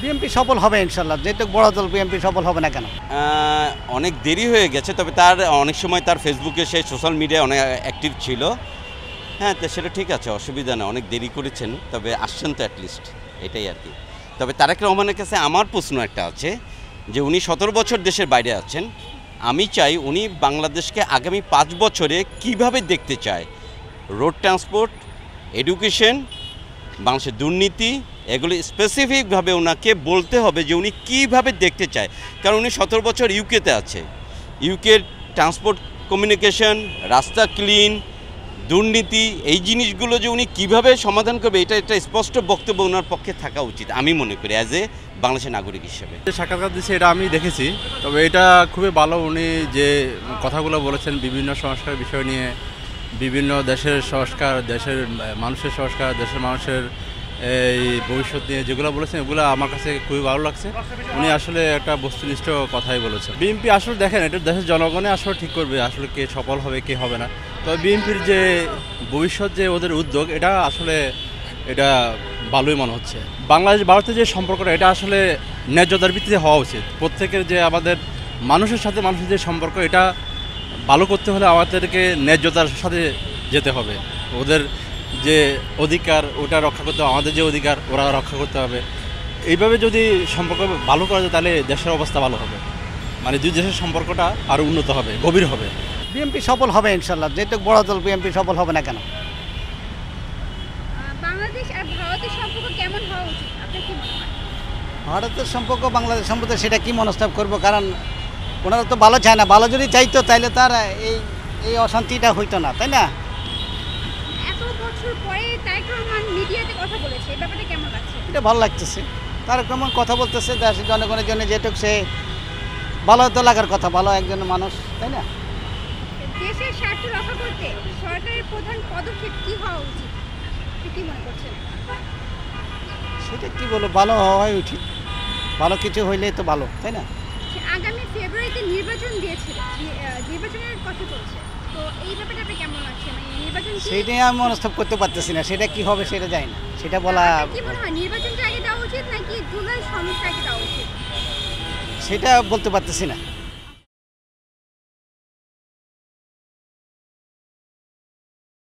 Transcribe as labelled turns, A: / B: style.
A: BNP সফল হবে ইনশাল্লাহ, যেহেতু বড় দল বিএনপি সফল হবে না কেন?
B: অনেক দেরি হয়ে গেছে, তবে তার অনেক সময় তার ফেসবুকে সে সোশ্যাল মিডিয়ায় অনেক অ্যাক্টিভ ছিল। হ্যাঁ, তো সেটা ঠিক আছে, অসুবিধা না, অনেক দেরি করেছেন, তবে আসছেন তো অ্যাটলিস্ট, এটাই আর কি। তবে তারেক রহমানের কাছে আমার প্রশ্ন একটা আছে যে উনি 17 বছর দেশের বাইরে আছেন, আমি চাই উনি বাংলাদেশকে আগামী 5 বছরে কিভাবে দেখতে চায়। রোড ট্রান্সপোর্ট, এডুকেশন, বাংলাদেশের দুর্নীতি, এগুলো স্পেসিফিকভাবে ওনাকে বলতে হবে যে উনি কীভাবে দেখতে চায়। কারণ উনি 17 বছর ইউকেতে আছে, ইউকের ট্রান্সপোর্ট, কমিউনিকেশন, রাস্তা ক্লিন, দুর্নীতি, এই জিনিসগুলো যে উনি কীভাবে সমাধান করবে, এটা একটা স্পষ্ট বক্তব্য ওনার পক্ষে থাকা উচিত আমি মনে করি, অ্যাজ এ বাংলাদেশের নাগরিক হিসেবে।
C: সাক্ষাৎকার দিচ্ছে এটা আমি দেখেছি, তবে এটা খুবই ভালো। উনি যে কথাগুলো বলেছেন বিভিন্ন সংস্কার বিষয় নিয়ে, বিভিন্ন দেশের সংস্কার, দেশের মানুষের সংস্কার, দেশের মানুষের এই ভবিষ্যৎ নিয়ে যেগুলো বলেছেন, এগুলো আমার কাছে খুবই ভালো লাগছে। উনি আসলে একটা বস্তুনিষ্ঠ কথাই বলেছেন। বিএনপি আসলে দেখেন, এটা দেশের জনগণে আসলে ঠিক করবে আসলে কে সফল হবে কে হবে না। তবে বিএনপির যে ভবিষ্যৎ যে ওদের উদ্যোগ, এটা আসলে এটা ভালোই মনে হচ্ছে। বাংলাদেশ ভারতের যে সম্পর্কটা, এটা আসলে ন্যায্যতার ভিত্তিতে হওয়া উচিত। প্রত্যেকের যে আমাদের মানুষের সাথে মানুষের যে সম্পর্ক, এটা ভালো করতে হলে আমাদেরকে ন্যায্যতার সাথে যেতে হবে। ওদের যে অধিকার ওটা রক্ষা করতে হবে, আমাদের যে অধিকার ওরা রক্ষা করতে হবে। এইভাবে যদি সম্পর্ক ভালো করা যায় তাহলে দেশের অবস্থা ভালো হবে, মানে দুই দেশের সম্পর্কটা আরও উন্নত হবে, গভীর হবে।
A: বিএনপি সফল হবে ইনশাল্লাহ, যেহেতু বড় দল বিএনপি সফল হবে না কেন?
D: বাংলাদেশ আর ভারতের সম্পর্ক কেমন হওয়া উচিত আপনার কি মনে হয়?
A: ভারতের সম্পর্ক বাংলাদেশ সম্পর্কে সেটা কি মনস্তাব করবো, কারণ ওনারা তো ভালো চায় না। ভালো যদি চাইতো তাইলে তার এই এই অশান্তিটা হইতো না, তাই না?
D: এত বছর পরে তারেক রহমান মিডিয়াতে কথা বলেছে, এই ব্যাপারটা কেমন লাগছে?
A: এটা ভালো লাগতেছে, তারেক রহমান কথা বলতেছে দেশের জনগণের জন্য, যেটুকু সে ভালো তো লাগার কথা, ভালো একজন মানুষ, তাই না?
D: দেশের স্বার্থ রক্ষা করতে সরকারের প্রধান পদক্ষেপ কি হওয়া উচিত, আপনি কি মনে করছেন?
A: সেটা কি বলবো, ভালো হওয়াই উচিত, ভালো কিছু হইলেই তো ভালো, তাই না?
D: আগামী ফেব্রুয়ারিতে নির্বাচন দিয়েছিল, নির্বাচনের কথা চলছে, তো এই ব্যাপারটা আপনি কেমন লাগছে? মানে নির্বাচন কি
A: সেইটাই আমি মনস্তাব করতে পারতেছি না, সেটা কি হবে সেটা জানি না, সেটা বলা
D: কি মনে হয়, নির্বাচনটা আগে দেওয়া উচিত নাকি জুলাই সনদটা আগে দেওয়া উচিত?
A: সেটা বলতে পারতেছি না।